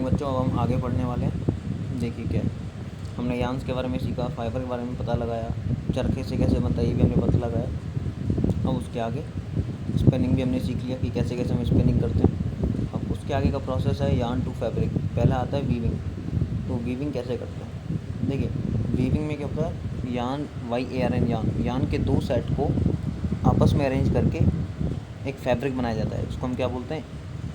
Morning बच्चों, अब हम आगे बढ़ने वाले हैं। देखिए क्या है, हमने यार्न्स के बारे में सीखा, फाइबर के बारे में पता लगाया, चरखे से कैसे बनता है ये भी हमने पता लगाया। अब उसके आगे स्पिनिंग भी हमने सीख लिया कि कैसे कैसे हम स्पिनिंग करते हैं। अब उसके आगे का प्रोसेस है यार्न टू फैब्रिक। पहला आता है वीविंग। तो वीविंग कैसे करते हैं, देखिए वीविंग में क्या होता है, यार्न YARN यार्न के दो सेट को आपस में अरेंज करके एक फैब्रिक बनाया जाता है। उसको हम क्या बोलते हैं,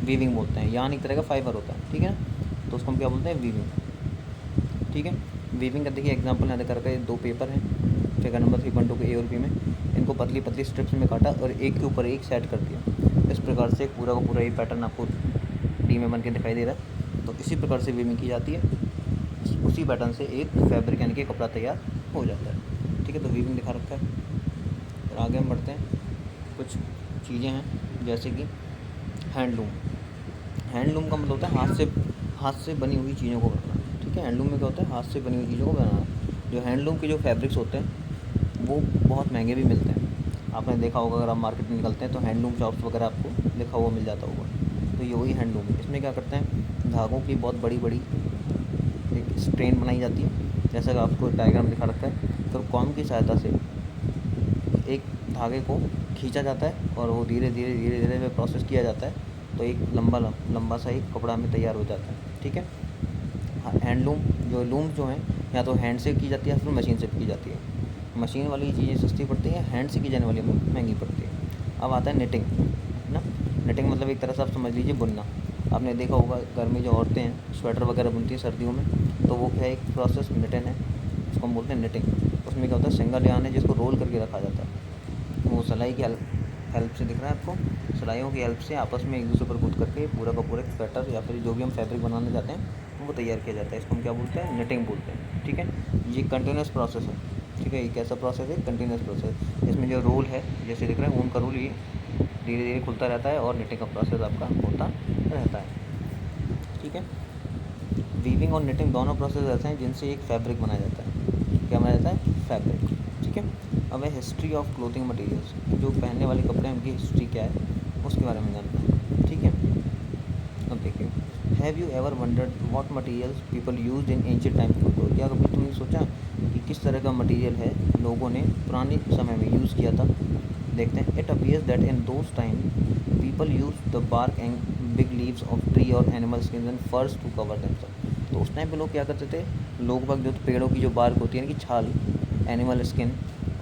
वीविंग बोलते हैं। यार्न एक तरह का फाइबर होता है, ठीक है ना, तो उसको हम क्या बोलते हैं, वीविंग। ठीक है, वीविंग का देखिए एग्जांपल यहाँ करके दो पेपर हैं, फिगर नंबर 3.2 के A और B में। इनको पतली पतली स्ट्रिप्स में काटा और एक के ऊपर एक सेट कर दिया। इस प्रकार से पूरा का पूरा ये पैटर्न आपको D में बन के दिखाई दे रहा है। तो इसी प्रकार से वीविंग की जाती है। उसी पैटर्न से एक फैब्रिक यानी कि कपड़ा तैयार हो जाता है। ठीक है, तो वीविंग दिखा रखा है। और आगे हम बढ़ते हैं। कुछ चीज़ें हैं जैसे कि हैंडलूम। हैंडलूम का मतलब होता है हाथ से बनी हुई चीज़ों को बनाना। ठीक है, हैंडलूम में क्या होता है, हाथ से बनी हुई चीज़ों को बनाना। जो हैंडलूम के जो फैब्रिक्स होते हैं वो बहुत महंगे भी मिलते हैं। आपने देखा होगा, अगर आप मार्केट में निकलते हैं तो हैंडलूम शॉप्स वगैरह आपको लिखा हुआ मिल जाता होगा। तो ये वही हैंडलूम है। इसमें क्या करते हैं, धागों की बहुत बड़ी बड़ी एक स्ट्रेन बनाई जाती है, जैसा कि आपको डायग्राम दिखा रखा है। तो कॉम की सहायता से एक धागे को खींचा जाता है और वो धीरे धीरे धीरे धीरे प्रोसेस किया जाता है। तो एक लंबा सा एक कपड़ा में तैयार हो जाता है। ठीक है, हैंडलूम लूम जो है या तो हैंड से की जाती है या फिर मशीन से की जाती है। मशीन वाली चीज़ें सस्ती पड़ती हैं, हैंड से की जाने वाली महंगी पड़ती है। अब आता है निटिंग ना। निटिंग मतलब एक तरह से आप समझ लीजिए बुनना। आपने देखा होगा घर में जो औरतें हैं स्वेटर वगैरह बुनती हैं सर्दियों में, तो वो क्या है, एक प्रोसेस निटिंग है, उसको हम बोलते हैं निटिंग। उसमें क्या होता है, सिंगल यार्न है जिसको रोल करके रखा जाता है। वो सिलाई की हेल्प से दिख रहा है आपको, सिलाइयों की हेल्प से आपस में एक दूसरे पर कूद करके पूरा का पूरा स्वेटर या फिर जो भी हम फैब्रिक बनाना चाहते हैं वो तैयार किया जाता है। इसको हम क्या बोलते हैं, निटिंग बोलते हैं। ठीक है, ये कंटिन्यूस प्रोसेस है। ठीक है, ये कैसा प्रोसेस है, कंटिन्यूस प्रोसेस। इसमें जो रोल है जैसे दिख रहा है, ऊन का रोल ये धीरे धीरे खुलता रहता है और निटिंग का प्रोसेस आपका होता रहता है। ठीक है, वीविंग और निटिंग दोनों प्रोसेस ऐसे हैं जिनसे एक फैब्रिक बनाया जाता है। क्या बनाया जाता है, फैब्रिक। ठीक है, अब है हिस्ट्री ऑफ क्लोथिंग मटेरियल्स। जो पहनने वाले कपड़े हैं उनकी हिस्ट्री क्या है उसके बारे में जानना है। ठीक है, अब देखिए, have you ever wondered what materials people used in ancient time? तो क्या कभी तुमने सोचा कि किस तरह का मटेरियल है लोगों ने पुराने समय में यूज़ किया था? देखते हैं। It appears that in those time people use the bark and big leaves of tree और animal skin and furs to cover themself. तो उस टाइम पे लोग क्या करते थे, लोग बाग जो पेड़ों की जो बार्क होती है ना कि छाल, एनिमल स्किन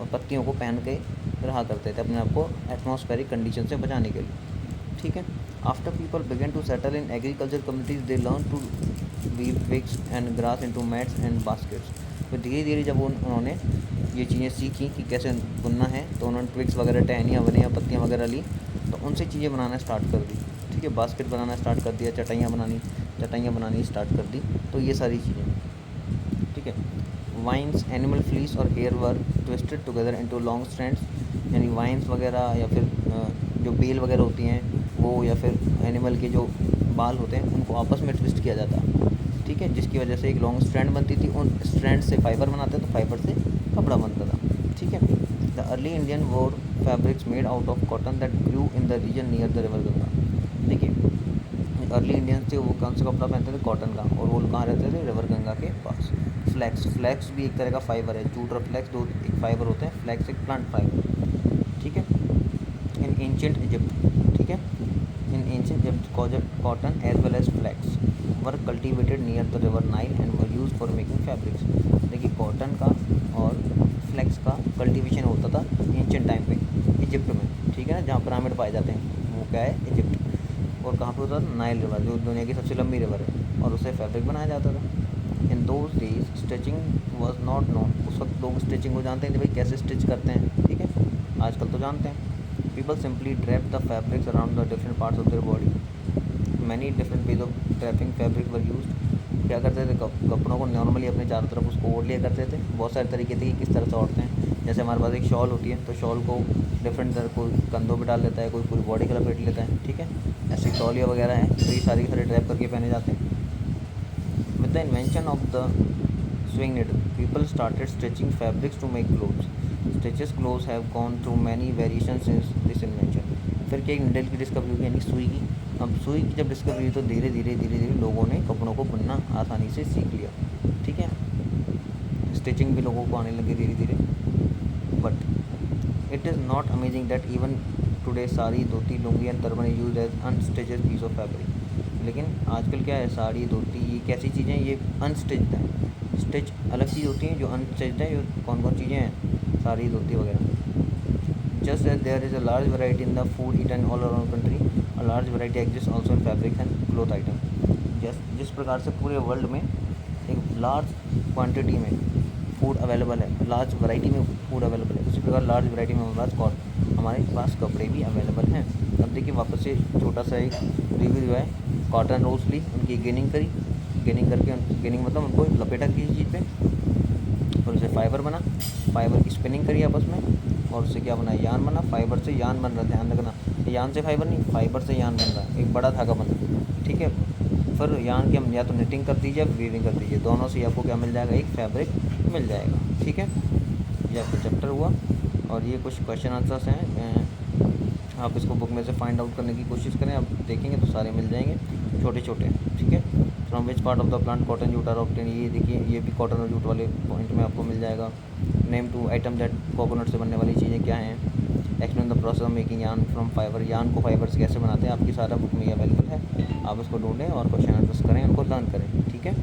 और पत्तियों को पहन के रहा करते थे अपने आप को एटमॉस्फेरिक कंडीशन से बचाने के लिए। ठीक है, after people began to settle in agriculture communities they learn to weave twigs and grass into mats and baskets. तो धीरे धीरे जब उन्होंने ये चीज़ें सीखी कि कैसे बुनना है, तो उन्होंने ट्विग्स वगैरह, टहनियाँ बनी या पत्तियाँ वगैरह ली, तो उनसे चीज़ें बनाना स्टार्ट कर दी। ठीक है, बास्केट बनाना स्टार्ट कर दिया, चटाइयाँ बनानी स्टार्ट कर दी। तो ये सारी चीज़ें, ठीक है। वाइन्स, एनिमल फ्लीस और hair were twisted together into long strands. यानी वाइन्स वगैरह या फिर जो बेल वगैरह होती हैं वो, या फिर एनिमल के जो बाल होते हैं उनको आपस में ट्विस्ट किया जाता। ठीक है, जिसकी वजह से एक लॉन्ग स्ट्रैंड बनती थी। उन स्ट्रैंड से फाइबर बनाते तो फाइबर से कपड़ा बनता था। ठीक है, the early Indian wore fabrics made out of cotton that grew in the region near the river Ganga. देखिए, अर्ली इंडियंस थे वो कौन सा कपड़ा पहनते थे, कॉटन का, और वो कहाँ रहते थे, रिवर गंगा के पास। फ्लैक्स भी एक तरह का फाइबर है। जूट और फ्लैक्स दो एक फाइबर होते हैं। फ्लैक्स एक प्लांट फाइबर। ठीक है, इन एंशिएंट इजिप्ट, ठीक है, in ancient Egypt cotton as well as flax were cultivated near the river Nile and were use for making fabrics. देखिए, कॉटन का और फ्लैक्स का कल्टीवेशन होता था एंशिएंट टाइम पे इजिप्ट में। ठीक है ना, जहाँ पिरामिड पाए जाते हैं वो क्या है, इजिप्ट। और कहाँ पे होता था, नाइल रिवर, जो दुनिया की सबसे लंबी रिवर है, और उससे फैब्रिक बनाया जाता था। In those days stitching was not known. उस वक्त लोग स्टिचिंग को जानते हैं कि भाई कैसे स्टिच करते हैं। ठीक है, आजकल तो जानते हैं। People simply drape the fabrics around the different parts of their body. Many different ways of draping fabric were used. क्या करते थे, कपड़ों को नॉर्मली अपने चारों तरफ उसको ओढ़ लिया करते थे। बहुत सारे तरीके थे कि किस तरह से ओढ़ते हैं। जैसे हमारे पास एक शॉल होती है, तो शॉल को डिफरेंट तरह, कोई कंधों पे डाल लेता है, कोई पूरी बॉडी का लपेट लेता है। ठीक है, ऐसे तौलिया वगैरह हैं, तो ये सारे ड्रैप करके पहने जाते हैं। With the invention of the swing needle, people started stitching fabrics to make clothes. Stitches clothes have gone through many variations since this invention. फिर क्या, एक नीडल की डिस्कवरी हुई यानी सुई की। अब सुई की जब डिस्कवरी हुई तो धीरे धीरे लोगों ने कपड़ों को बुनना आसानी से सीख लिया, ठीक है। स्टिचिंग भी लोगों को आने लगी धीरे धीरे। But it is not amazing that even today sari, dhoti, lungi and turban is use as unstitched piece of fabric. लेकिन आजकल क्या है, साड़ी, धोती, ये कैसी चीज़ें हैं, ये अनस्टिच्ड हैं। स्टिच अलग चीज़ होती है, जो अनस्टिच्ड है, ये कौन कौन चीज़ें हैं, साड़ी, धोती वगैरह। Just as there is a large variety in the food eaten all around country, a large variety exists also in fabric and cloth item। जिस प्रकार से पूरे वर्ल्ड में एक लार्ज क्वांटिटी में फूड अवेलेबल है, लार्ज वैरायटी में food available है, उसी प्रकार लार्ज वैरायटी में हमारे पास कपड़े भी अवेलेबल हैं। अब देखिए वापस से छोटा सा एक रिव्यू जो है, कॉटन रोज ली, उनकी गेनिंग करी, गेनिंग मतलब उनको लपेटा किसी चीज़ पे और उसे फाइबर बना, फाइबर की स्पिनिंग करी आपस में और उससे क्या बना, यान बना। फाइबर से यान बन रहा है, ध्यान रखना, यान से फाइबर नहीं, फाइबर से यान बन रहा है, एक बड़ा धागा बना, ठीक है। फिर यान की हम या तो निटिंग कर दीजिए या वीविंग कर दीजिए, दोनों से आपको क्या मिल जाएगा, एक फैब्रिक मिल जाएगा, ठीक है। ये आपका चैप्टर हुआ और ये कुछ क्वेश्चन आंसर्स हैं, आप इसको बुक में से फाइंड आउट करने की कोशिश करें, आप देखेंगे तो सारे मिल जाएंगे छोटे छोटे, ठीक है। From which part of the plant cotton jute are obtain, ये देखिए ये भी कॉटन और जूट वाले पॉइंट में आपको मिल जाएगा। Name two item that, coconut से बनने वाली चीज़ें क्या हैं। Explain the process of making yarn from fibre, yarn को फाइबर से कैसे बनाते हैं, आपकी सारा बुक में अवेलेबल है, आप उसको ढूंढें और क्वेश्चन आंसर्स करें, उनको लर्न करें, ठीक है।